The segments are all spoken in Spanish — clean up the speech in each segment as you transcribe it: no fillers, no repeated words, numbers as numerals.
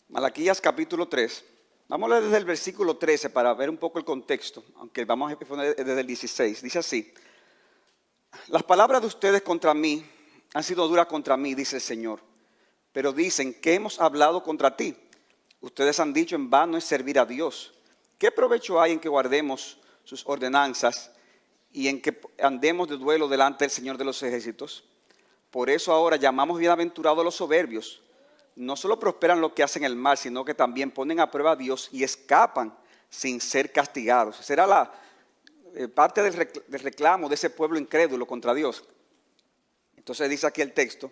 Malaquías capítulo 3. Vamos a leer desde el versículo 13 para ver un poco el contexto, aunque vamos a poner desde el 16. Dice así: las palabras de ustedes contra mí han sido duras contra mí, dice el Señor. Pero dicen, ¿qué hemos hablado contra ti? Ustedes han dicho, en vano es servir a Dios. ¿Qué provecho hay en que guardemos sus ordenanzas y en que andemos de duelo delante del Señor de los ejércitos? Por eso ahora llamamos bienaventurados a los soberbios. No solo prosperan los que hacen el mal, sino que también ponen a prueba a Dios y escapan sin ser castigados. Esa era la parte del reclamo de ese pueblo incrédulo contra Dios. Entonces dice aquí el texto: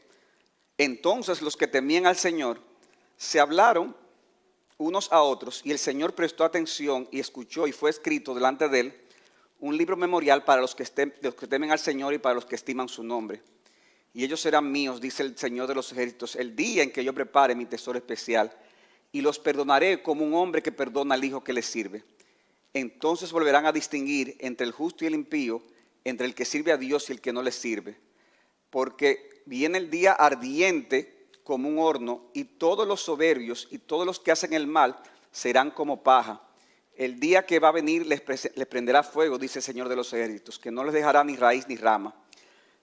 entonces los que temían al Señor se hablaron unos a otros, y el Señor prestó atención y escuchó, y fue escrito delante de él un libro memorial para los que temen al Señor y para los que estiman su nombre. Y ellos serán míos, dice el Señor de los ejércitos, el día en que yo prepare mi tesoro especial, y los perdonaré como un hombre que perdona al hijo que le sirve. Entonces volverán a distinguir entre el justo y el impío, entre el que sirve a Dios y el que no le sirve. Porque viene el día ardiente como un horno, y todos los soberbios y todos los que hacen el mal serán como paja. El día que va a venir les prenderá fuego, dice el Señor de los ejércitos, que no les dejará ni raíz ni rama.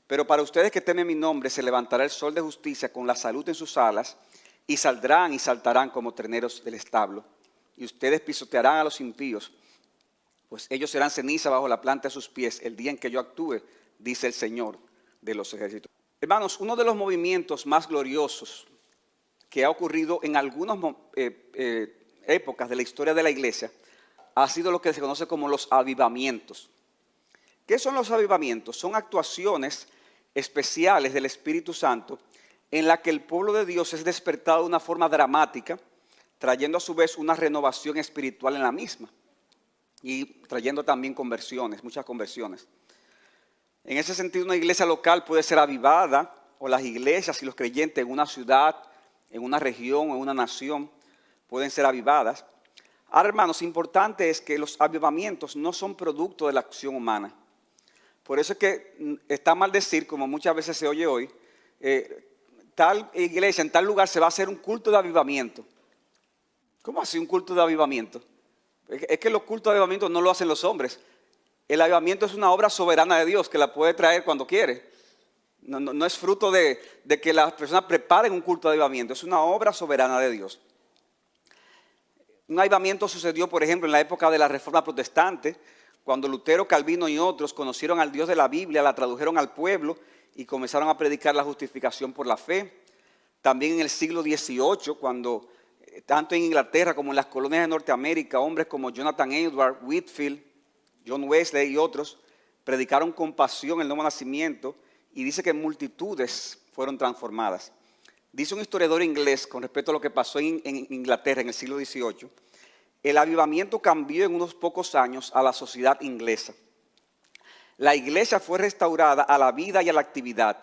Pero para ustedes que temen mi nombre, se levantará el sol de justicia con la salud en sus alas, y saldrán y saltarán como terneros del establo. Y ustedes pisotearán a los impíos, pues ellos serán ceniza bajo la planta de sus pies el día en que yo actúe, dice el Señor de los ejércitos. Hermanos, uno de los movimientos más gloriosos que ha ocurrido en algunas épocas de la historia de la iglesia ha sido lo que se conoce como los avivamientos. ¿Qué son los avivamientos? Son actuaciones especiales del Espíritu Santo en la que el pueblo de Dios es despertado de una forma dramática, trayendo a su vez una renovación espiritual en la misma y trayendo también conversiones, muchas conversiones. En ese sentido, una iglesia local puede ser avivada, o las iglesias y los creyentes en una ciudad, en una región, en una nación, pueden ser avivadas. Ahora, hermanos, importante es que los avivamientos no son producto de la acción humana. Por eso es que está mal decir, como muchas veces se oye hoy, tal iglesia, en tal lugar se va a hacer un culto de avivamiento. ¿Cómo así un culto de avivamiento? Es que los cultos de avivamiento no lo hacen los hombres. El avivamiento es una obra soberana de Dios que la puede traer cuando quiere. No es fruto de que las personas preparen un culto de avivamiento, es una obra soberana de Dios. Un avivamiento sucedió, por ejemplo, en la época de la Reforma Protestante, cuando Lutero, Calvino y otros conocieron al Dios de la Biblia, la tradujeron al pueblo y comenzaron a predicar la justificación por la fe. También en el siglo XVIII, cuando tanto en Inglaterra como en las colonias de Norteamérica, hombres como Jonathan Edwards, Whitefield, John Wesley y otros predicaron con pasión el nuevo nacimiento, y dice que multitudes fueron transformadas. Dice un historiador inglés con respecto a lo que pasó en Inglaterra en el siglo XVIII, el avivamiento cambió en unos pocos años a la sociedad inglesa. La iglesia fue restaurada a la vida y a la actividad.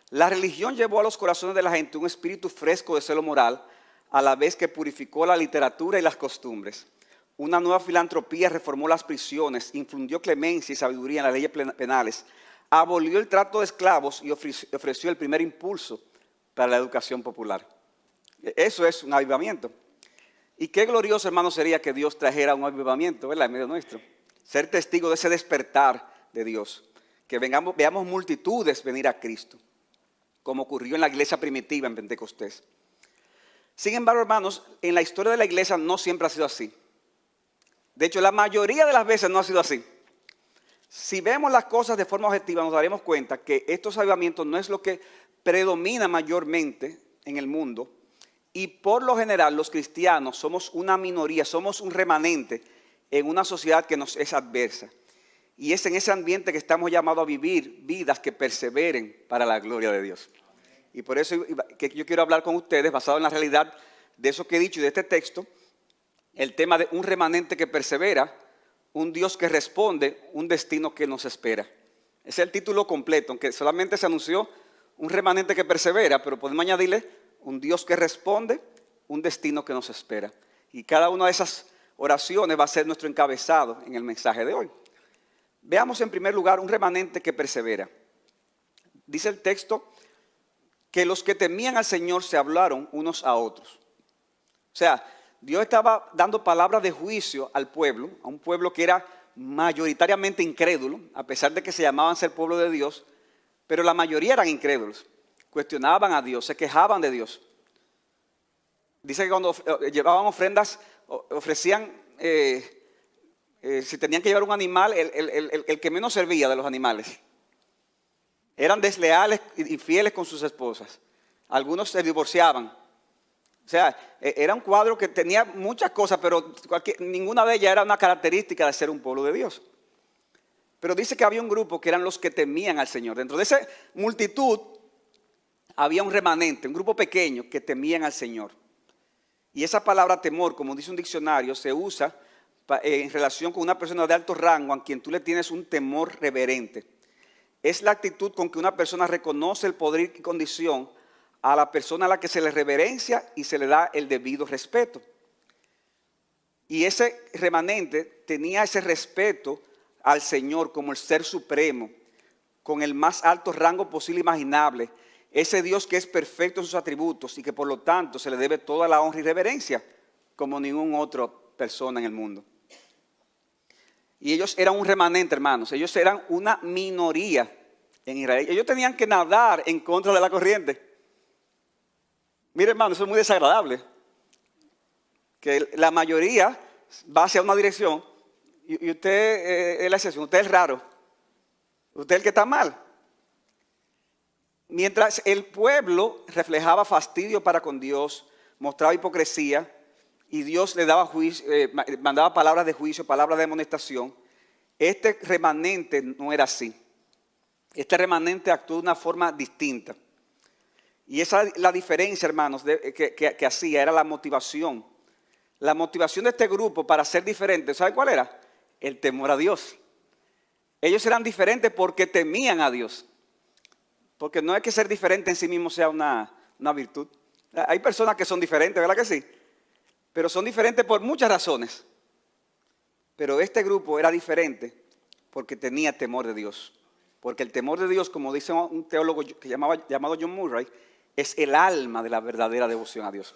La religión llevó a los corazones de la gente un espíritu fresco de celo moral, a la vez que purificó la literatura y las costumbres. Una nueva filantropía reformó las prisiones, infundió clemencia y sabiduría en las leyes penales, abolió el trato de esclavos y ofreció el primer impulso para la educación popular. Eso es un avivamiento. Y qué glorioso, hermano, sería que Dios trajera un avivamiento, ¿verdad?, en medio nuestro. Ser testigo de ese despertar de Dios. Que veamos multitudes venir a Cristo, como ocurrió en la iglesia primitiva en Pentecostés. Sin embargo, hermanos, en la historia de la iglesia no siempre ha sido así. De hecho, la mayoría de las veces no ha sido así. Si vemos las cosas de forma objetiva, nos daremos cuenta que estos avivamientos no es lo que predomina mayormente en el mundo. Y por lo general los cristianos somos una minoría, somos un remanente en una sociedad que nos es adversa. Y es en ese ambiente que estamos llamados a vivir vidas que perseveren para la gloria de Dios. Y por eso que yo quiero hablar con ustedes, basado en la realidad de eso que he dicho y de este texto, el tema de un remanente que persevera, un Dios que responde, un destino que nos espera. Ese es el título completo, aunque solamente se anunció un remanente que persevera, pero podemos añadirle un Dios que responde, un destino que nos espera. Y cada una de esas oraciones va a ser nuestro encabezado en el mensaje de hoy. Veamos en primer lugar un remanente que persevera. Dice el texto que los que temían al Señor se hablaron unos a otros. O sea, Dios estaba dando palabras de juicio al pueblo, a un pueblo que era mayoritariamente incrédulo, a pesar de que se llamaban ser pueblo de Dios, pero la mayoría eran incrédulos, cuestionaban a Dios, se quejaban de Dios. Dice que cuando llevaban ofrendas, ofrecían, si tenían que llevar un animal, el que menos servía de los animales. Eran desleales y infieles con sus esposas. Algunos se divorciaban. O sea, era un cuadro que tenía muchas cosas, pero ninguna de ellas era una característica de ser un pueblo de Dios. Pero dice que había un grupo que eran los que temían al Señor. Dentro de esa multitud había un remanente, un grupo pequeño que temían al Señor. Y esa palabra temor, como dice un diccionario, se usa en relación con una persona de alto rango a quien tú le tienes un temor reverente. Es la actitud con que una persona reconoce el poder y condición a la persona a la que se le reverencia y se le da el debido respeto. Y ese remanente tenía ese respeto al Señor como el ser supremo, con el más alto rango posible e imaginable. Ese Dios que es perfecto en sus atributos y que por lo tanto se le debe toda la honra y reverencia como ninguna otra persona en el mundo. Y ellos eran un remanente, hermanos. Ellos eran una minoría en Israel. Ellos tenían que nadar en contra de la corriente. Mire, hermano, eso es muy desagradable. Que la mayoría va hacia una dirección y usted es la excepción. Usted es raro. Usted es el que está mal. Mientras el pueblo reflejaba fastidio para con Dios, mostraba hipocresía y Dios le daba juicio, mandaba palabras de juicio, palabras de amonestación, este remanente no era así. Este remanente actuó de una forma distinta. Y esa es la diferencia, hermanos, que hacía, era la motivación. La motivación de este grupo para ser diferente, ¿sabe cuál era? El temor a Dios. Ellos eran diferentes porque temían a Dios. Porque no es que ser diferente en sí mismo sea una virtud. Hay personas que son diferentes, ¿verdad que sí? Pero son diferentes por muchas razones. Pero este grupo era diferente porque tenía temor de Dios. Porque el temor de Dios, como dice un teólogo llamado John Murray, es el alma de la verdadera devoción a Dios.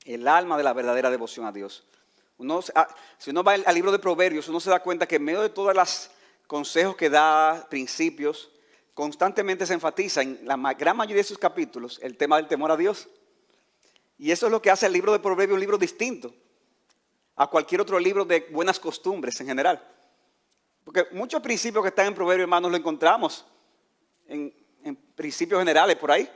El alma de la verdadera devoción a Dios. Si uno va al libro de Proverbios, uno se da cuenta que en medio de todos los consejos que da, principios, constantemente se enfatiza en la gran mayoría de sus capítulos el tema del temor a Dios. Y eso es lo que hace el libro de Proverbios un libro distinto a cualquier otro libro de buenas costumbres en general. Porque muchos principios que están en Proverbios, hermanos, lo encontramos en principios generales por ahí.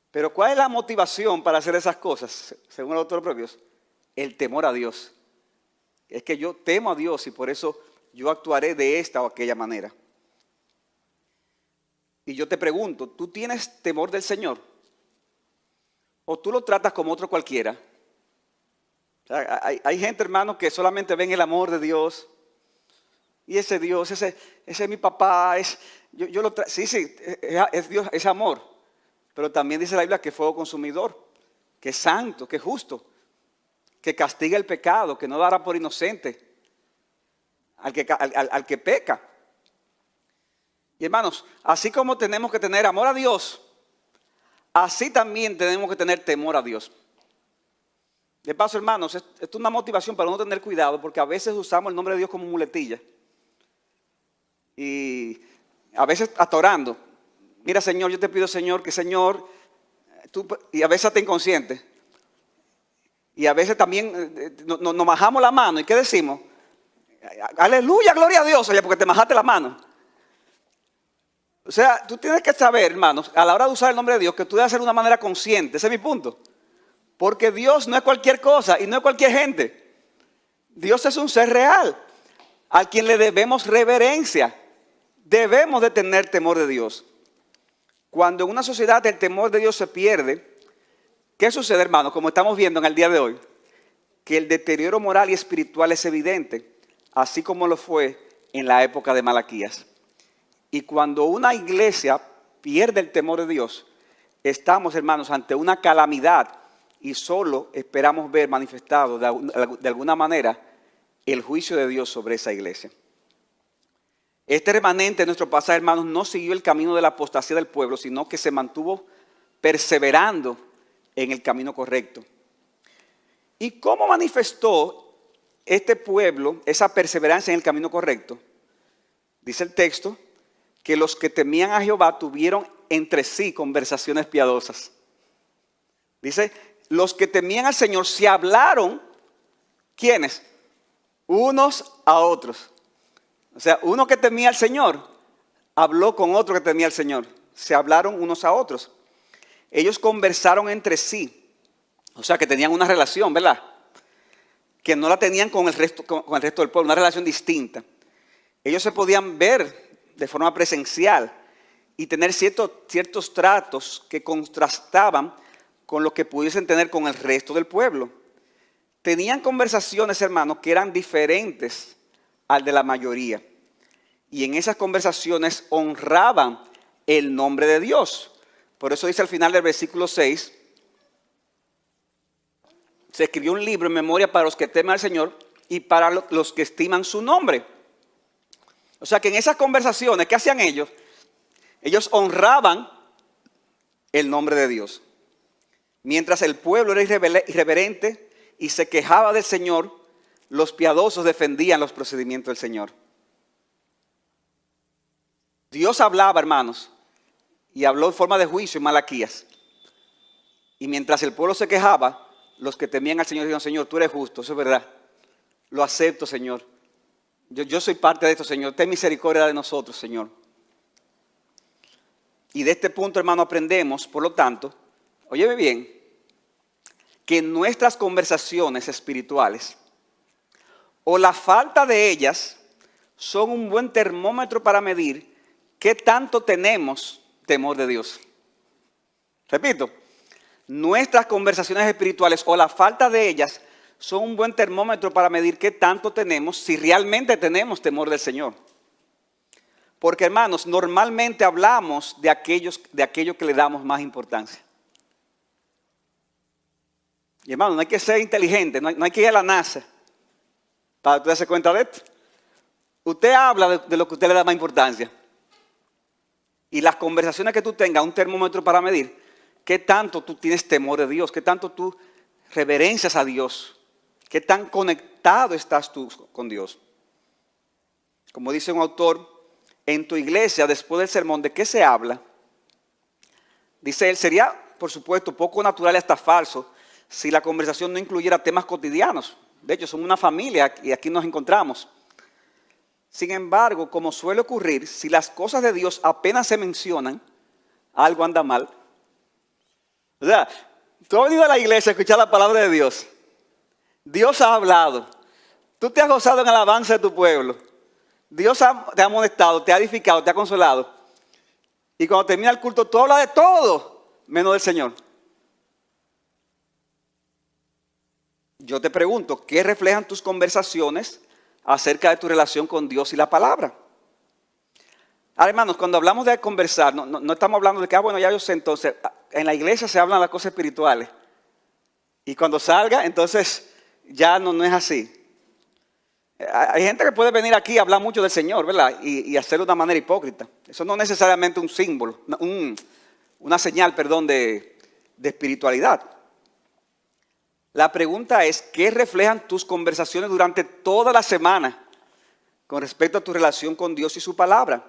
Pero ¿cuál es la motivación para hacer esas cosas, según el autor de Proverbios? El temor a Dios. Es que yo temo a Dios y por eso yo actuaré de esta o aquella manera. Y yo te pregunto, ¿tú tienes temor del Señor? ¿O tú lo tratas como otro cualquiera? O sea, hay gente, hermano, que solamente ven el amor de Dios. Y ese Dios, ese es mi papá. Sí, es Dios, es amor. Pero también dice la Biblia que es fuego consumidor, que es santo, que es justo, que castiga el pecado, que no dará por inocente al que peca. Y hermanos, así como tenemos que tener amor a Dios, así también tenemos que tener temor a Dios. De paso, hermanos, esto es una motivación para uno tener cuidado, porque a veces usamos el nombre de Dios como muletilla. Y a veces atorando. Mira, Señor, yo te pido, Señor, que Señor, y a veces hasta inconsciente. Y a veces también nos majamos la mano. ¿Y qué decimos? Aleluya, gloria a Dios, oye, porque te majaste la mano. O sea, tú tienes que saber, hermanos, a la hora de usar el nombre de Dios, que tú debes hacerlo de una manera consciente. Ese es mi punto. Porque Dios no es cualquier cosa y no es cualquier gente. Dios es un ser real, al quien le debemos reverencia. Debemos de tener temor de Dios. Cuando en una sociedad el temor de Dios se pierde, ¿qué sucede, hermanos? Como estamos viendo en el día de hoy, que el deterioro moral y espiritual es evidente, así como lo fue en la época de Malaquías. Y cuando una iglesia pierde el temor de Dios, estamos, hermanos, ante una calamidad y solo esperamos ver manifestado de alguna manera el juicio de Dios sobre esa iglesia. Este remanente de nuestro pasaje, hermanos, no siguió el camino de la apostasía del pueblo, sino que se mantuvo perseverando en el camino correcto. ¿Y cómo manifestó este pueblo esa perseverancia en el camino correcto? Dice el texto que los que temían a Jehová tuvieron entre sí conversaciones piadosas. Dice, los que temían al Señor se hablaron, ¿quiénes? Unos a otros. O sea, uno que temía al Señor habló con otro que temía al Señor. Se hablaron unos a otros. Ellos conversaron entre sí. O sea, que tenían una relación, ¿verdad? Que no la tenían con el resto del pueblo, una relación distinta. Ellos se podían ver de forma presencial y tener ciertos tratos que contrastaban con lo que pudiesen tener con el resto del pueblo. Tenían conversaciones, hermanos, que eran diferentes al de la mayoría. Y en esas conversaciones honraban el nombre de Dios. Por eso dice al final del versículo 6, se escribió un libro en memoria para los que temen al Señor y para los que estiman su nombre. O sea que en esas conversaciones, ¿qué hacían ellos? Ellos honraban el nombre de Dios. Mientras el pueblo era irreverente y se quejaba del Señor, los piadosos defendían los procedimientos del Señor. Dios hablaba, hermanos, y habló en forma de juicio en Malaquías. Y mientras el pueblo se quejaba, los que temían al Señor dijeron, Señor, tú eres justo, eso es verdad. Lo acepto, Señor. Yo soy parte de esto, Señor. Ten misericordia de nosotros, Señor. Y de este punto, hermano, aprendemos, por lo tanto, óyeme bien, que nuestras conversaciones espirituales o la falta de ellas son un buen termómetro para medir qué tanto tenemos temor de Dios. Repito, nuestras conversaciones espirituales o la falta de ellas son un buen termómetro para medir qué tanto tenemos, si realmente tenemos temor del Señor. Porque, hermanos, normalmente hablamos de aquello que le damos más importancia. Y, hermano, no hay que ser inteligente, no hay que ir a la NASA para usted darse cuenta de esto. Usted habla de lo que usted le da más importancia. Y las conversaciones que tú tengas, un termómetro para medir qué tanto tú tienes temor de Dios, qué tanto tú reverencias a Dios, qué tan conectado estás tú con Dios. Como dice un autor, en tu iglesia, después del sermón, ¿de qué se habla? Dice él, sería, por supuesto, poco natural y hasta falso si la conversación no incluyera temas cotidianos. De hecho, somos una familia y aquí nos encontramos. Sin embargo, como suele ocurrir, si las cosas de Dios apenas se mencionan, algo anda mal. O sea, tú has venido a la iglesia a escuchar la palabra de Dios. Dios ha hablado. Tú te has gozado en alabanza de tu pueblo. Dios te ha amonestado, te ha edificado, te ha consolado. Y cuando termina el culto, tú hablas de todo, menos del Señor. Yo te pregunto, ¿qué reflejan tus conversaciones acerca de tu relación con Dios y la palabra? Ahora, hermanos, cuando hablamos de conversar, no estamos hablando de que, bueno, ya yo sé, entonces, en la iglesia se hablan las cosas espirituales. Y cuando salga, entonces, ya no es así. Hay gente que puede venir aquí a hablar mucho del Señor, ¿verdad? Y hacerlo de una manera hipócrita. Eso no es necesariamente un símbolo, una señal, de espiritualidad. La pregunta es, ¿qué reflejan tus conversaciones durante toda la semana con respecto a tu relación con Dios y su palabra?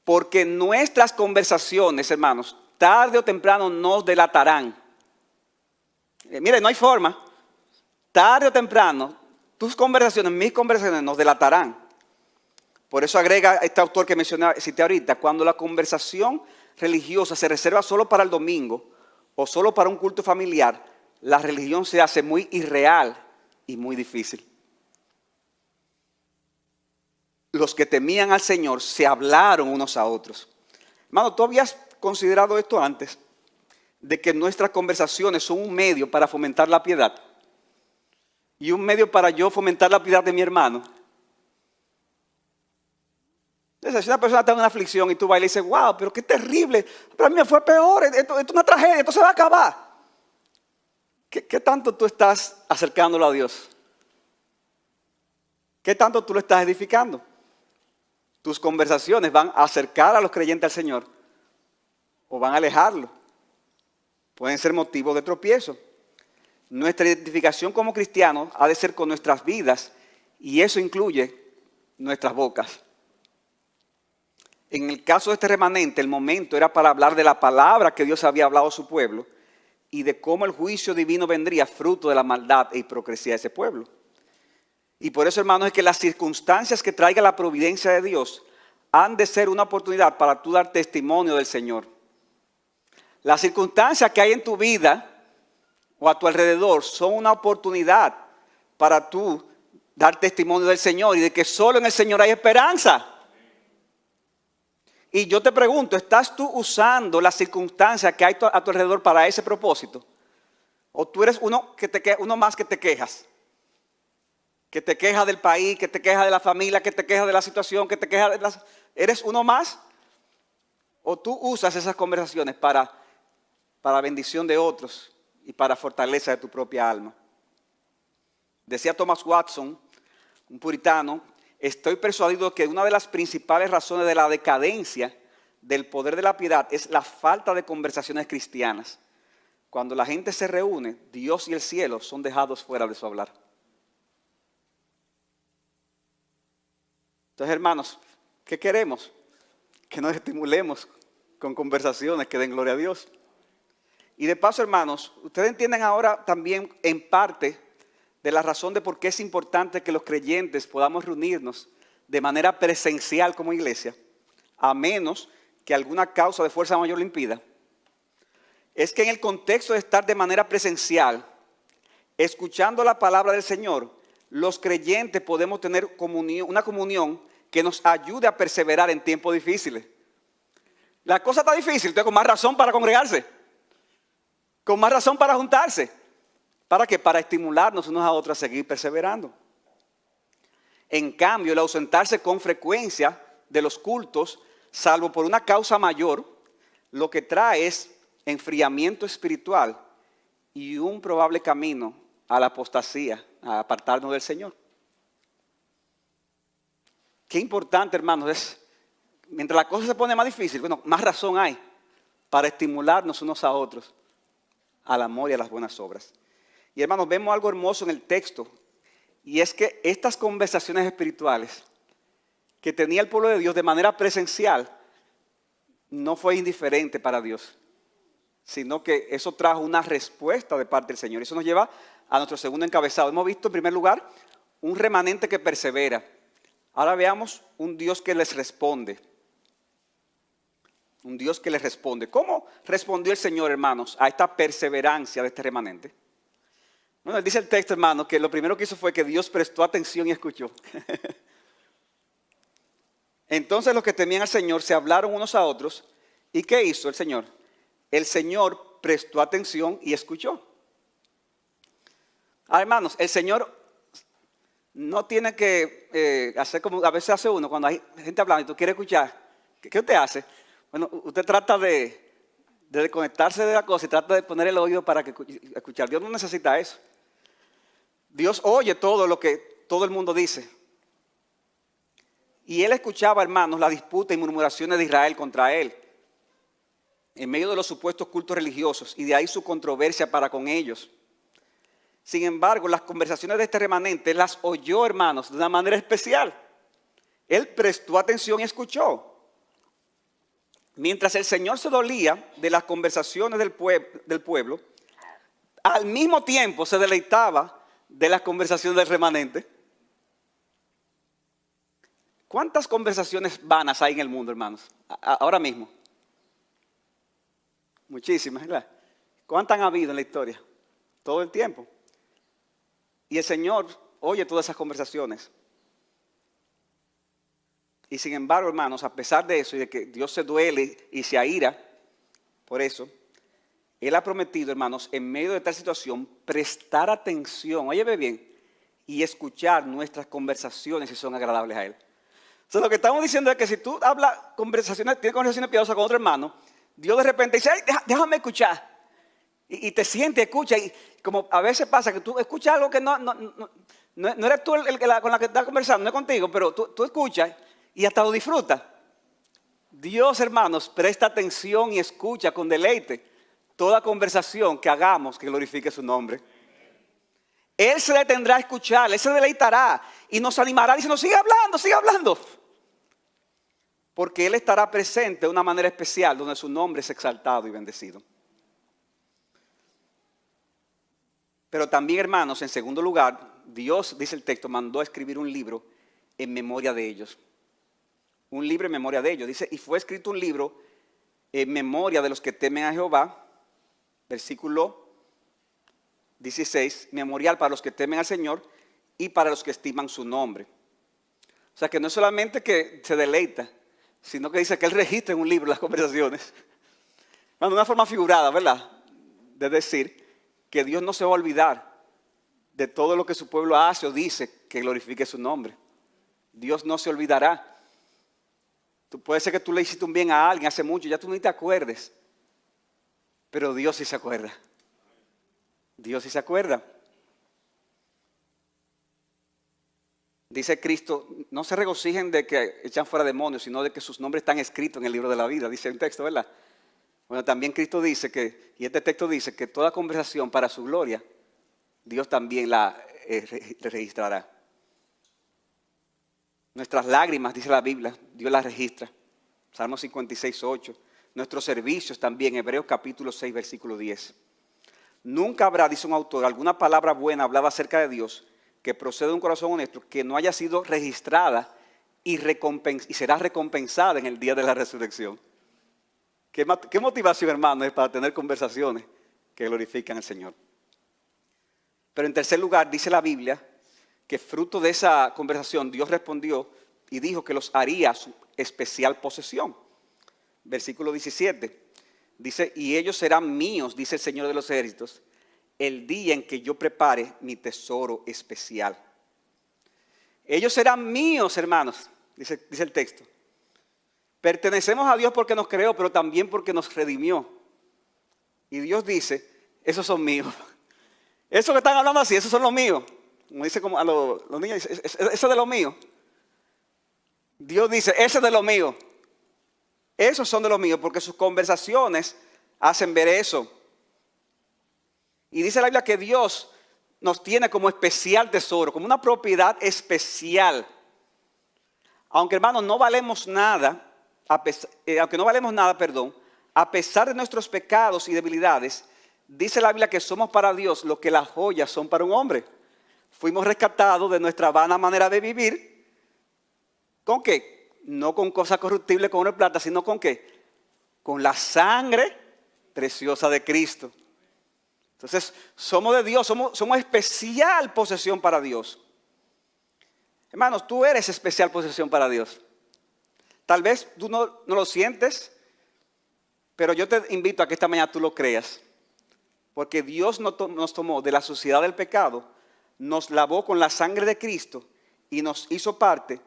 Porque nuestras conversaciones, hermanos, tarde o temprano nos delatarán. Mire, no hay forma. Tarde o temprano, tus conversaciones, mis conversaciones nos delatarán. Por eso agrega este autor que cité ahorita, cuando la conversación religiosa se reserva solo para el domingo o solo para un culto familiar, la religión se hace muy irreal y muy difícil. Los que temían al Señor se hablaron unos a otros. Hermano, ¿tú habías considerado esto antes? De que nuestras conversaciones son un medio para fomentar la piedad. Y un medio para yo fomentar la piedad de mi hermano. Entonces, si una persona está en una aflicción y tú vas y le dices, wow, pero qué terrible, pero a mí me fue peor, esto es una tragedia, esto se va a acabar. ¿Qué tanto tú estás acercándolo a Dios? ¿Qué tanto tú lo estás edificando? ¿Tus conversaciones van a acercar a los creyentes al Señor o van a alejarlo? pueden ser motivo de tropiezo. Nuestra identificación como cristianos ha de ser con nuestras vidas y eso incluye nuestras bocas. En el caso de este remanente, el momento era para hablar de la palabra que Dios había hablado a su pueblo y de cómo el juicio divino vendría fruto de la maldad e hipocresía de ese pueblo. Y por eso, hermanos, es que las circunstancias que traiga la providencia de Dios han de ser una oportunidad para tú dar testimonio del Señor. Las circunstancias que hay en tu vida o a tu alrededor son una oportunidad para tú dar testimonio del Señor y de que solo en el Señor hay esperanza. Y yo te pregunto, ¿estás tú usando las circunstancias que hay a tu alrededor para ese propósito? ¿O tú eres uno más que te quejas? Que te quejas del país, que te quejas de la familia, que te quejas de la situación, que te quejas de las... ¿Eres uno más? ¿O tú usas esas conversaciones para bendición de otros y para fortaleza de tu propia alma? Decía Thomas Watson, un puritano: estoy persuadido que una de las principales razones de la decadencia del poder de la piedad es la falta de conversaciones cristianas. Cuando la gente se reúne, Dios y el cielo son dejados fuera de su hablar. Entonces, hermanos, ¿qué queremos? Que nos estimulemos con conversaciones que den gloria a Dios. Y de paso, hermanos, ustedes entienden ahora también en parte de la razón de por qué es importante que los creyentes podamos reunirnos de manera presencial como iglesia, a menos que alguna causa de fuerza mayor lo impida. Es que en el contexto de estar de manera presencial, escuchando la palabra del Señor, los creyentes podemos tener una comunión que nos ayude a perseverar en tiempos difíciles. La cosa está difícil, entonces con más razón para congregarse, con más razón para juntarse. ¿Para qué? Para estimularnos unos a otros a seguir perseverando. En cambio, el ausentarse con frecuencia de los cultos, salvo por una causa mayor, lo que trae es enfriamiento espiritual y un probable camino a la apostasía, a apartarnos del Señor. Qué importante, hermanos, es, mientras la cosa se pone más difícil, bueno, más razón hay para estimularnos unos a otros al amor y a las buenas obras. Y hermanos, vemos algo hermoso en el texto, y es que estas conversaciones espirituales que tenía el pueblo de Dios de manera presencial no fue indiferente para Dios, sino que eso trajo una respuesta de parte del Señor. Eso nos lleva a nuestro segundo encabezado. Hemos visto en primer lugar un remanente que persevera. Ahora veamos un Dios que les responde. Un Dios que les responde. ¿Cómo respondió el Señor, hermanos, a esta perseverancia de este remanente? Bueno, dice el texto, hermanos, que lo primero que hizo fue que Dios prestó atención y escuchó. Entonces los que temían al Señor se hablaron unos a otros. ¿Y qué hizo el Señor? El Señor prestó atención y escuchó. Hermanos, el Señor no tiene que hacer como a veces hace uno cuando hay gente hablando y tú quieres escuchar. ¿Qué usted hace? Bueno, usted trata de desconectarse de la cosa y trata de poner el oído para escuchar. Dios no necesita eso. Dios oye todo lo que todo el mundo dice. Y él escuchaba, hermanos, la disputa y murmuraciones de Israel contra él, en medio de los supuestos cultos religiosos, y de ahí su controversia para con ellos. Sin embargo, las conversaciones de este remanente las oyó, hermanos, de una manera especial. Él prestó atención y escuchó. Mientras el Señor se dolía de las conversaciones del pueblo, al mismo tiempo se deleitaba de las conversaciones del remanente. ¿Cuántas conversaciones vanas hay en el mundo, hermanos? Ahora mismo. Muchísimas, ¿verdad? ¿Cuántas han habido en la historia? Todo el tiempo. Y el Señor oye todas esas conversaciones. Y sin embargo, hermanos, a pesar de eso y de que Dios se duele y se aira por eso, Él ha prometido, hermanos, en medio de tal situación, prestar atención, óyeme bien, y escuchar nuestras conversaciones si son agradables a Él. O sea, lo que estamos diciendo es que si tú tienes conversaciones piadosas con otro hermano, Dios de repente dice, ay, déjame escuchar. Y te siente, escucha, y como a veces pasa que tú escuchas algo que no eres tú con la que estás conversando, no es contigo, pero tú escuchas y hasta lo disfrutas. Dios, hermanos, presta atención y escucha con deleite toda conversación que hagamos que glorifique su nombre. Él se detendrá a escuchar, Él se deleitará y nos animará diciendo, sigue hablando, sigue hablando. Porque Él estará presente de una manera especial donde su nombre es exaltado y bendecido. Pero también, hermanos, en segundo lugar, Dios, dice el texto, mandó a escribir un libro en memoria de ellos. Un libro en memoria de ellos. Dice, y fue escrito un libro en memoria de los que temen a Jehová. Versículo 16, memorial para los que temen al Señor y para los que estiman su nombre. O sea que no es solamente que se deleita, sino que dice que Él registra en un libro las conversaciones. De una forma figurada, ¿verdad? De decir que Dios no se va a olvidar de todo lo que su pueblo hace o dice que glorifique su nombre. Dios no se olvidará. Puede ser que tú le hiciste un bien a alguien hace mucho, ya tú ni te acuerdes. Pero Dios sí se acuerda. Dios sí se acuerda. Dice Cristo, no se regocijen de que echan fuera demonios, sino de que sus nombres están escritos en el libro de la vida, dice el texto, ¿verdad? Bueno, también Cristo dice que, y este texto dice que toda conversación para su gloria, Dios también la registrará. Nuestras lágrimas, dice la Biblia, Dios las registra. Salmo 56, 8. Nuestros servicios también, Hebreos capítulo 6, versículo 10. Nunca habrá, dice un autor, alguna palabra buena hablada acerca de Dios que procede de un corazón honesto que no haya sido registrada y será recompensada en el día de la resurrección. ¿Qué motivación, hermano, es para tener conversaciones que glorifican al Señor? Pero en tercer lugar, dice la Biblia que fruto de esa conversación Dios respondió y dijo que los haría su especial posesión. Versículo 17. Dice, y ellos serán míos, dice el Señor de los ejércitos, el día en que yo prepare mi tesoro especial. Ellos serán míos, hermanos, dice el texto. Pertenecemos a Dios porque nos creó, pero también porque nos redimió. Y Dios dice, esos son míos. Eso que están hablando así, esos son los míos. Como dice como a los niños, ese es de los míos. Dios dice, ese es de los míos. Esos son de los míos porque sus conversaciones hacen ver eso. Y dice la Biblia que Dios nos tiene como especial tesoro, como una propiedad especial. Aunque, hermanos, no valemos nada, a pesar de nuestros pecados y debilidades, dice la Biblia que somos para Dios lo que las joyas son para un hombre. Fuimos rescatados de nuestra vana manera de vivir. ¿Con qué? No con cosas corruptibles como oro y plata, sino ¿con qué? Con la sangre preciosa de Cristo. Entonces, somos de Dios, somos especial posesión para Dios. Hermanos, tú eres especial posesión para Dios. Tal vez tú no lo sientes, pero yo te invito a que esta mañana tú lo creas. Porque Dios nos tomó de la suciedad del pecado, nos lavó con la sangre de Cristo y nos hizo parte,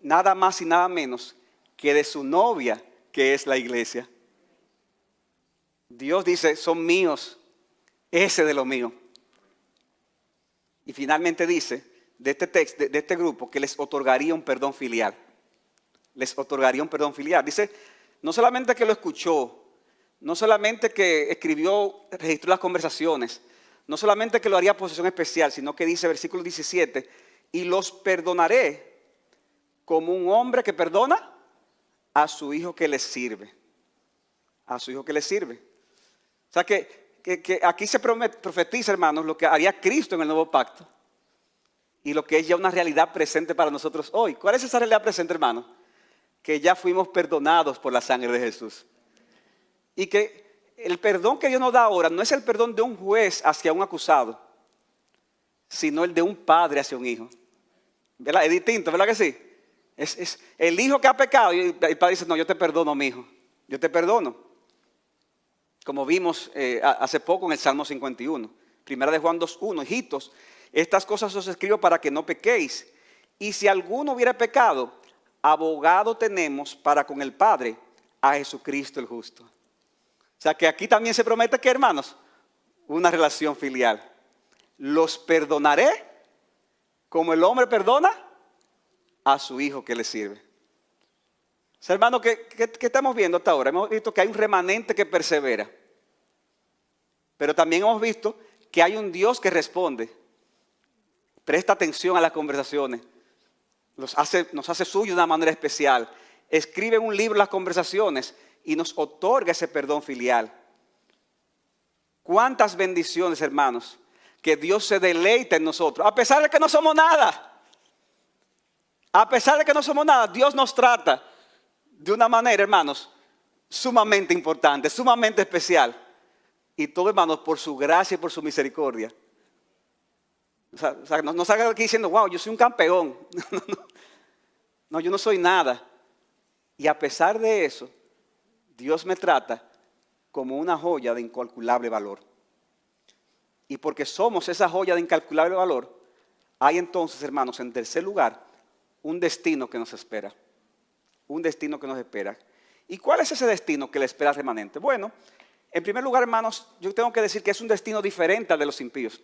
nada más y nada menos, que de su novia, que es la iglesia. Dios dice, son míos, ese de lo mío. Y finalmente dice, de este texto, de este grupo, que les otorgaría un perdón filial. Les otorgaría un perdón filial. Dice, no solamente que lo escuchó, no solamente que escribió, registró las conversaciones, no solamente que lo haría posesión especial, sino que dice, versículo 17, y los perdonaré como un hombre que perdona a su hijo que le sirve. A su hijo que le sirve. O sea que aquí se profetiza, hermanos, lo que haría Cristo en el nuevo pacto. Y lo que es ya una realidad presente para nosotros hoy. ¿Cuál es esa realidad presente, hermanos? Que ya fuimos perdonados por la sangre de Jesús. Y que el perdón que Dios nos da ahora no es el perdón de un juez hacia un acusado, sino el de un padre hacia un hijo. ¿Verdad? Es distinto, ¿verdad que sí? Es el hijo que ha pecado y el padre dice, no, yo te perdono, mi hijo. Yo te perdono. Como vimos hace poco en el Salmo 51. Primera de Juan 2:1. Hijitos, estas cosas os escribo para que no pequéis. Y si alguno hubiera pecado, abogado tenemos para con el Padre, a Jesucristo el justo. O sea que aquí también se promete que, hermanos, una relación filial. Los perdonaré como el hombre perdona a su hijo que le sirve. O sea, hermano, ¿qué estamos viendo hasta ahora? Hemos visto que hay un remanente que persevera. Pero también hemos visto que hay un Dios que responde. Presta atención a las conversaciones. Nos hace suyo de una manera especial. Escribe en un libro las conversaciones y nos otorga ese perdón filial. ¿Cuántas bendiciones, hermanos? Que Dios se deleita en nosotros, a pesar de que no somos nada. A pesar de que no somos nada, Dios nos trata de una manera, hermanos, sumamente importante, sumamente especial. Y todo, hermanos, por su gracia y por su misericordia. O sea, no salga aquí diciendo, wow, yo soy un campeón. No, yo no soy nada. Y a pesar de eso, Dios me trata como una joya de incalculable valor. Y porque somos esa joya de incalculable valor, hay entonces, hermanos, en tercer lugar, un destino que nos espera. Un destino que nos espera. ¿Y cuál es ese destino que le espera al remanente? Bueno, en primer lugar, hermanos, yo tengo que decir que es un destino diferente al de los impíos.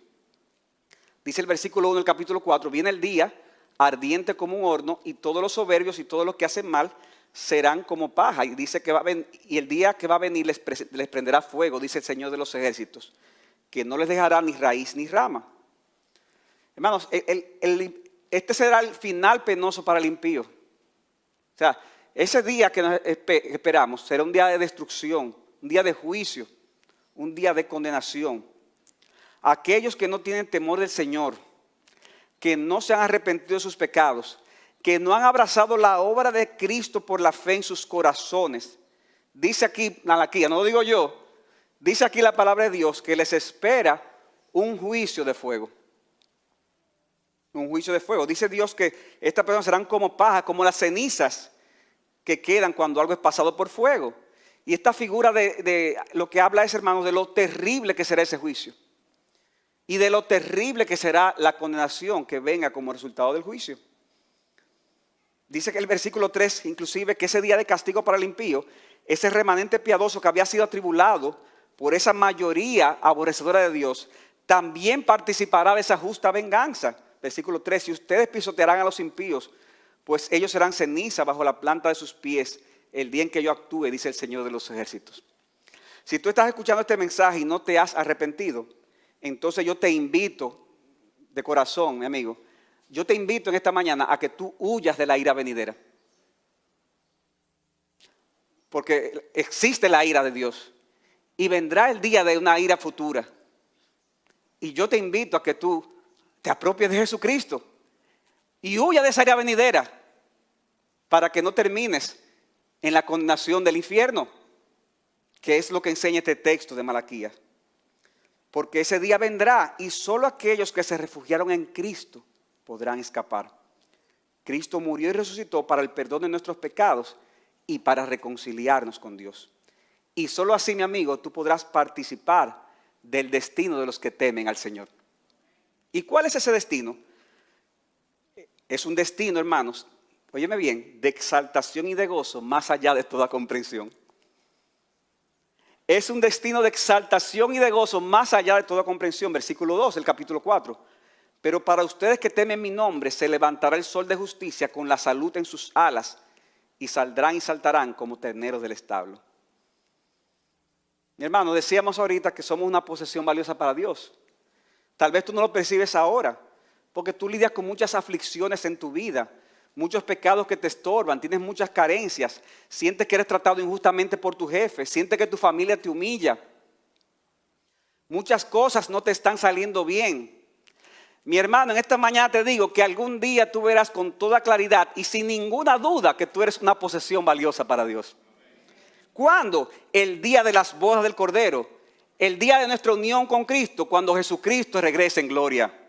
Dice el versículo 1 del capítulo 4, viene el día ardiente como un horno y todos los soberbios y todos los que hacen mal serán como paja. Y dice que y el día que va a venir les prenderá fuego, dice el Señor de los ejércitos, que no les dejará ni raíz ni rama. Hermanos, este será el final penoso para el impío. O sea, ese día que nos esperamos será un día de destrucción, un día de juicio, un día de condenación. Aquellos que no tienen temor del Señor, que no se han arrepentido de sus pecados, que no han abrazado la obra de Cristo por la fe en sus corazones. Dice aquí Malaquías, no lo digo yo, dice aquí la palabra de Dios que les espera un juicio de fuego. Un juicio de fuego. Dice Dios que estas personas serán como paja, como las cenizas que quedan cuando algo es pasado por fuego. Y esta figura de lo que habla es, hermanos, de lo terrible que será ese juicio. Y de lo terrible que será la condenación que venga como resultado del juicio. Dice que el versículo 3, inclusive, que ese día de castigo para el impío, ese remanente piadoso que había sido atribulado por esa mayoría aborrecedora de Dios, también participará de esa justa venganza. Versículo 3, si ustedes pisotearán a los impíos, pues ellos serán ceniza bajo la planta de sus pies el día en que yo actúe, dice el Señor de los ejércitos. Si tú estás escuchando este mensaje y no te has arrepentido, entonces yo te invito de corazón, mi amigo, yo te invito en esta mañana a que tú huyas de la ira venidera. Porque existe la ira de Dios y vendrá el día de una ira futura. Y yo te invito a que tú te apropies de Jesucristo y huya de esa ira venidera para que no termines en la condenación del infierno, que es lo que enseña este texto de Malaquías. Porque ese día vendrá y solo aquellos que se refugiaron en Cristo podrán escapar. Cristo murió y resucitó para el perdón de nuestros pecados y para reconciliarnos con Dios. Y solo así, mi amigo, tú podrás participar del destino de los que temen al Señor. ¿Y cuál es ese destino? Es un destino, hermanos, óyeme bien, de exaltación y de gozo más allá de toda comprensión. Es un destino de exaltación y de gozo más allá de toda comprensión. Versículo 2, el capítulo 4. Pero para ustedes que temen mi nombre, se levantará el sol de justicia con la salud en sus alas y saldrán y saltarán como terneros del establo. Mi hermano, decíamos ahorita que somos una posesión valiosa para Dios. Tal vez tú no lo percibes ahora, porque tú lidias con muchas aflicciones en tu vida, muchos pecados que te estorban, tienes muchas carencias, sientes que eres tratado injustamente por tu jefe, sientes que tu familia te humilla. Muchas cosas no te están saliendo bien. Mi hermano, en esta mañana te digo que algún día tú verás con toda claridad y sin ninguna duda que tú eres una posesión valiosa para Dios. ¿Cuándo? El día de las bodas del Cordero, el día de nuestra unión con Cristo, cuando Jesucristo regrese en gloria.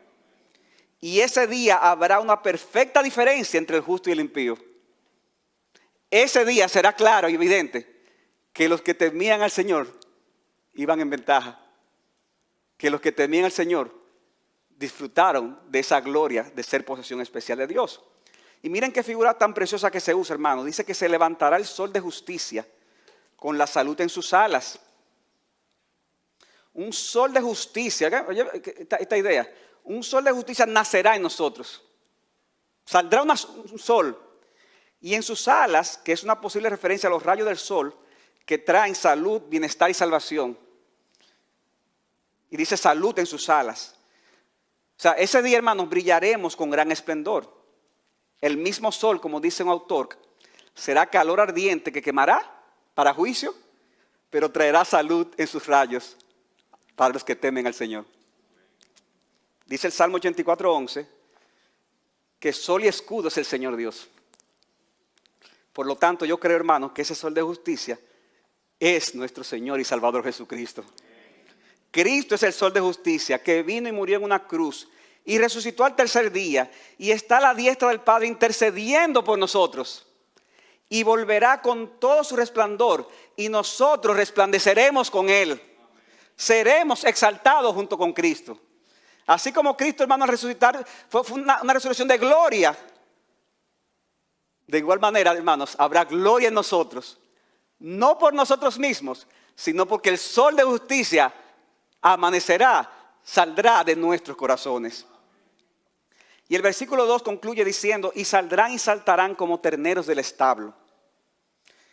Y ese día habrá una perfecta diferencia entre el justo y el impío. Ese día será claro y evidente que los que temían al Señor iban en ventaja. Que los que temían al Señor disfrutaron de esa gloria de ser posesión especial de Dios. Y miren qué figura tan preciosa que se usa, hermano. Dice que se levantará el sol de justicia con la salud en sus alas. Un sol de justicia, oye, esta idea, un sol de justicia nacerá en nosotros. Saldrá un sol y en sus alas, que es una posible referencia a los rayos del sol, que traen salud, bienestar y salvación. Y dice salud en sus alas. O sea, ese día, hermanos, brillaremos con gran esplendor. El mismo sol, como dice un autor, será calor ardiente que quemará para juicio, pero traerá salud en sus rayos para los que temen al Señor. Dice el Salmo 84:11, que sol y escudo es el Señor Dios. Por lo tanto, yo creo, hermanos, que ese sol de justicia es nuestro Señor y Salvador Jesucristo. Cristo es el sol de justicia que vino y murió en una cruz y resucitó al tercer día y está a la diestra del Padre intercediendo por nosotros. Y volverá con todo su resplandor y nosotros resplandeceremos con Él. Seremos exaltados junto con Cristo. Así como Cristo, hermano, al resucitar fue una resurrección de gloria. De igual manera, hermanos, habrá gloria en nosotros. No por nosotros mismos, sino porque el sol de justicia amanecerá, saldrá de nuestros corazones. Y el versículo 2 concluye diciendo, y saldrán y saltarán como terneros del establo.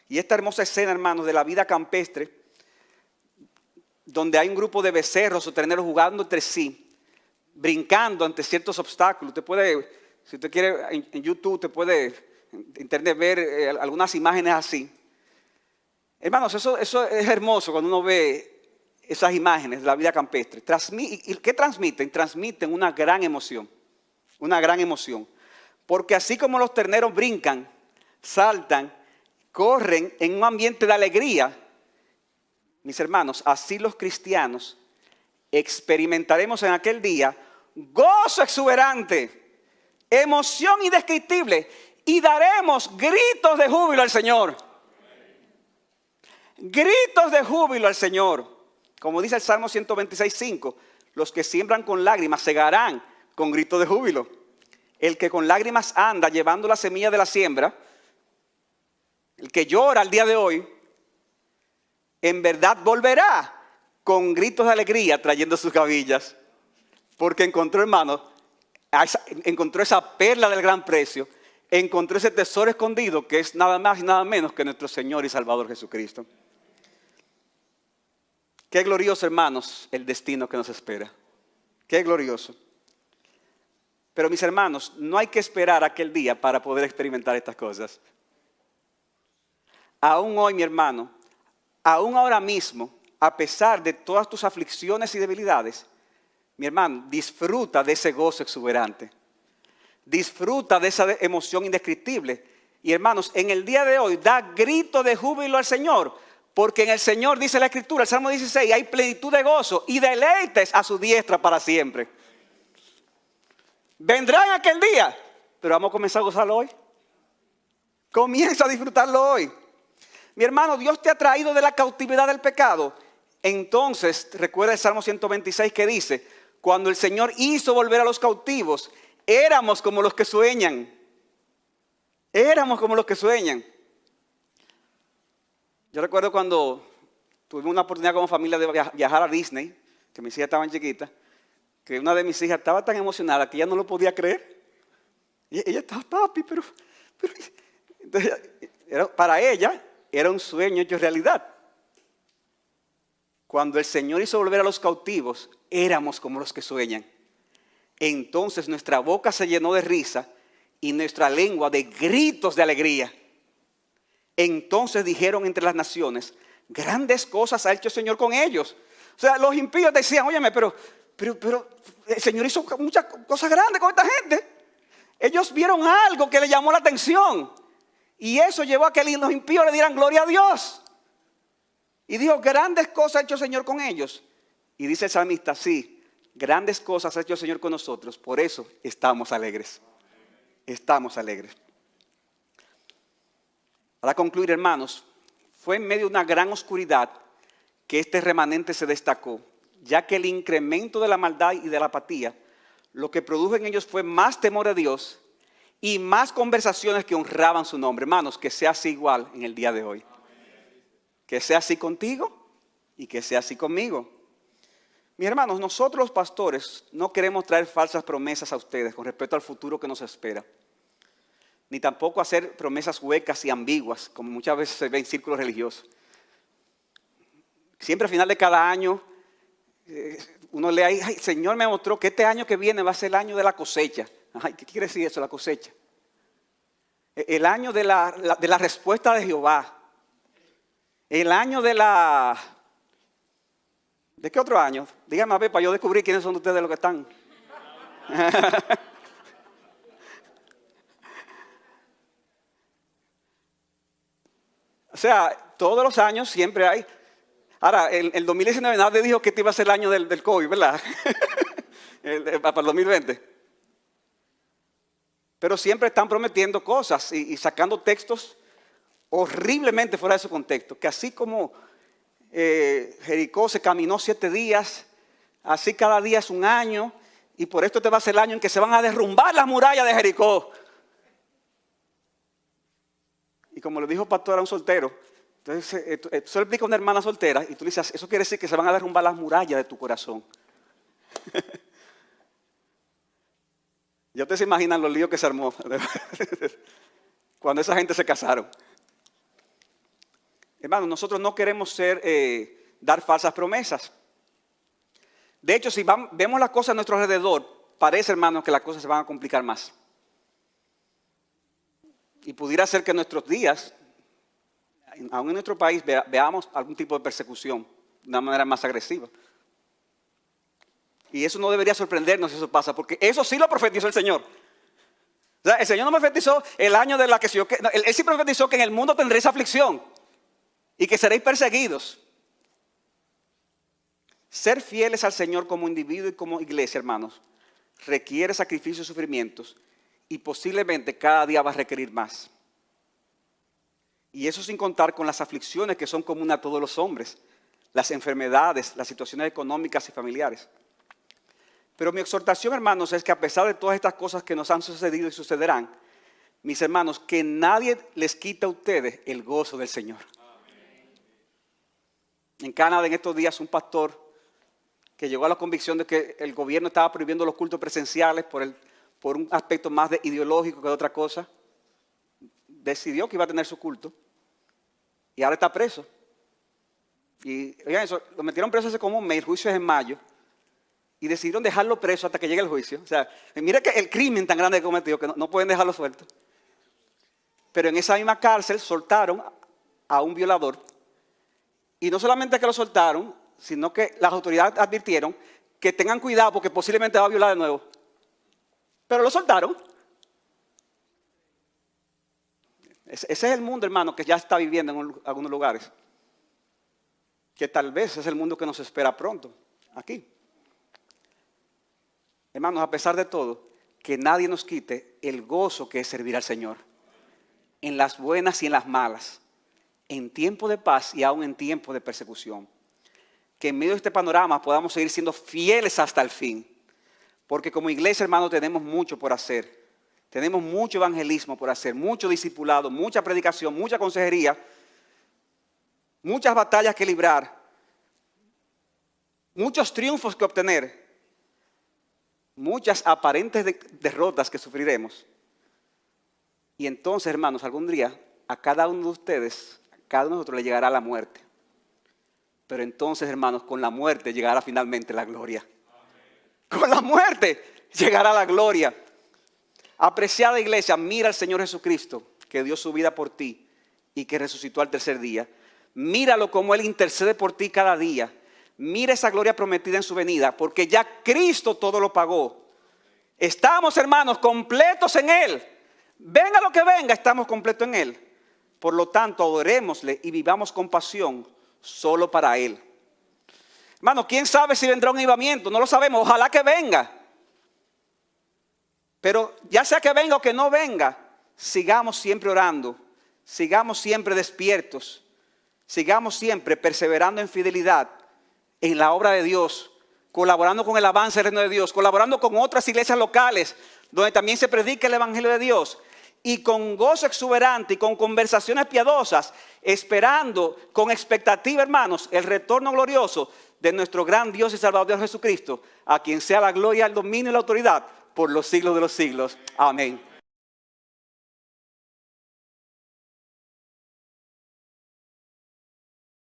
Y esta hermosa escena, hermanos, de la vida campestre, donde hay un grupo de becerros o terneros jugando entre sí, brincando ante ciertos obstáculos. Usted puede, si usted quiere, en YouTube, usted puede en internet ver algunas imágenes así. Hermanos, eso es hermoso cuando uno ve esas imágenes de la vida campestre. ¿Y qué transmiten? Transmiten una gran emoción. Una gran emoción. Porque así como los terneros brincan, saltan, corren en un ambiente de alegría, mis hermanos, así los cristianos experimentaremos en aquel día gozo exuberante, emoción indescriptible y daremos gritos de júbilo al Señor. Gritos de júbilo al Señor. Como dice el Salmo 126:5, los que siembran con lágrimas segarán con gritos de júbilo. El que con lágrimas anda llevando la semilla de la siembra, el que llora al día de hoy, en verdad volverá con gritos de alegría trayendo sus gavillas. Porque encontró, hermano, encontró esa perla del gran precio, encontró ese tesoro escondido que es nada más y nada menos que nuestro Señor y Salvador Jesucristo. Qué glorioso, hermanos, el destino que nos espera. Qué glorioso. Pero mis hermanos, no hay que esperar aquel día para poder experimentar estas cosas. Aún hoy, mi hermano, aún ahora mismo, a pesar de todas tus aflicciones y debilidades, mi hermano, disfruta de ese gozo exuberante. Disfruta de esa emoción indescriptible. Y hermanos, en el día de hoy, da grito de júbilo al Señor. Porque en el Señor, dice la Escritura, el Salmo 16, hay plenitud de gozo y deleites a su diestra para siempre. Vendrá en aquel día, pero vamos a comenzar a gozarlo hoy. Comienza a disfrutarlo hoy. Mi hermano, Dios te ha traído de la cautividad del pecado. Entonces, recuerda el Salmo 126 que dice, cuando el Señor hizo volver a los cautivos, éramos como los que sueñan. Éramos como los que sueñan. Yo recuerdo cuando tuvimos una oportunidad como familia de viajar a Disney, que mis hijas estaban chiquitas, que una de mis hijas estaba tan emocionada que ella no lo podía creer. Y ella estaba, papi, pero entonces, para ella era un sueño hecho realidad. Cuando el Señor hizo volver a los cautivos, éramos como los que sueñan. Entonces nuestra boca se llenó de risa y nuestra lengua de gritos de alegría. Entonces dijeron entre las naciones, grandes cosas ha hecho el Señor con ellos. O sea, los impíos decían, óyeme, pero el Señor hizo muchas cosas grandes con esta gente. Ellos vieron algo que le llamó la atención. Y eso llevó a que los impíos le dieran gloria a Dios. Y dijo, grandes cosas ha hecho el Señor con ellos. Y dice el salmista, sí, grandes cosas ha hecho el Señor con nosotros. Por eso estamos alegres. Estamos alegres. Para concluir, hermanos, fue en medio de una gran oscuridad que este remanente se destacó, ya que el incremento de la maldad y de la apatía, lo que produjo en ellos fue más temor a Dios y más conversaciones que honraban su nombre. Hermanos, que sea así igual en el día de hoy. Que sea así contigo y que sea así conmigo. Mis hermanos, nosotros los pastores no queremos traer falsas promesas a ustedes con respecto al futuro que nos espera. Ni tampoco hacer promesas huecas y ambiguas, como muchas veces se ve en círculos religiosos. Siempre al final de cada año, uno lee ahí, ay, el Señor me mostró que este año que viene va a ser el año de la cosecha. Ay, ¿qué quiere decir eso, la cosecha? El año de la respuesta de Jehová. El año de la... ¿De qué otro año? Dígame a ver para yo descubrir quiénes son ustedes los que están. O sea, todos los años siempre hay. Ahora, el 2019 nadie dijo que este iba a ser el año del COVID, ¿verdad? Para el 2020. Pero siempre están prometiendo cosas y sacando textos horriblemente fuera de su contexto. Que así como Jericó se caminó 7 días, así cada día es un año, y por esto este va a ser el año en que se van a derrumbar las murallas de Jericó. Y como le dijo el pastor a un soltero, entonces eso le explica a una hermana soltera, y tú le dices, eso quiere decir que se van a derrumbar las murallas de tu corazón. Ya ustedes se imaginan los líos que se armó cuando esa gente se casaron. Hermanos, nosotros no queremos dar falsas promesas. De hecho, si vemos las cosas a nuestro alrededor, parece, hermanos, que las cosas se van a complicar más. Y pudiera ser que en nuestros días, aún en nuestro país, veamos algún tipo de persecución de una manera más agresiva. Y eso no debería sorprendernos si eso pasa, porque eso sí lo profetizó el Señor. O sea, el Señor no profetizó el año de la que yo... Él sí profetizó que en el mundo tendréis aflicción y que seréis perseguidos. Ser fieles al Señor como individuo y como iglesia, hermanos, requiere sacrificios y sufrimientos, y posiblemente cada día va a requerir más. Y eso sin contar con las aflicciones que son comunes a todos los hombres, las enfermedades, las situaciones económicas y familiares. Pero mi exhortación, hermanos, es que a pesar de todas estas cosas que nos han sucedido y sucederán, mis hermanos, que nadie les quite a ustedes el gozo del Señor. En Canadá, en estos días, un pastor que llegó a la convicción de que el gobierno estaba prohibiendo los cultos presenciales por un aspecto más ideológico que de otra cosa, decidió que iba a tener su culto y ahora está preso. Y oigan eso, lo metieron preso hace como un mes, el juicio es en mayo, y decidieron dejarlo preso hasta que llegue el juicio. O sea, mira que el crimen tan grande que cometió que no pueden dejarlo suelto. Pero en esa misma cárcel soltaron a un violador, y no solamente que lo soltaron, sino que las autoridades advirtieron que tengan cuidado porque posiblemente va a violar de nuevo. Pero lo soltaron. Ese es el mundo, hermano, que ya está viviendo en algunos lugares. Que tal vez es el mundo que nos espera pronto, aquí. Hermanos, a pesar de todo, que nadie nos quite el gozo que es servir al Señor. En las buenas y en las malas. En tiempo de paz y aún en tiempo de persecución. Que en medio de este panorama podamos seguir siendo fieles hasta el fin. Porque como iglesia, hermano, tenemos mucho por hacer. Tenemos mucho evangelismo por hacer, mucho discipulado, mucha predicación, mucha consejería, muchas batallas que librar, muchos triunfos que obtener, muchas aparentes derrotas que sufriremos. Y entonces, hermanos, algún día a cada uno de ustedes, a cada uno de nosotros le llegará la muerte. Pero entonces, hermanos, con la muerte llegará finalmente la gloria. Con la muerte llegará la gloria. Apreciada iglesia, mira al Señor Jesucristo, que dio su vida por ti y que resucitó al tercer día. Míralo como Él intercede por ti cada día. Mira esa gloria prometida en su venida, porque ya Cristo todo lo pagó. Estamos, hermanos, completos en Él. Venga lo que venga, estamos completos en Él. Por lo tanto, adorémosle y vivamos con pasión solo para Él. Hermano, ¿quién sabe si vendrá un avivamiento? No lo sabemos, ojalá que venga. Pero ya sea que venga o que no venga, sigamos siempre orando, sigamos siempre despiertos, sigamos siempre perseverando en fidelidad en la obra de Dios, colaborando con el avance del reino de Dios, colaborando con otras iglesias locales donde también se predica el evangelio de Dios, y con gozo exuberante y con conversaciones piadosas, esperando con expectativa, hermanos, el retorno glorioso de nuestro gran Dios y Salvador Jesucristo, a quien sea la gloria, el dominio y la autoridad por los siglos de los siglos. Amén.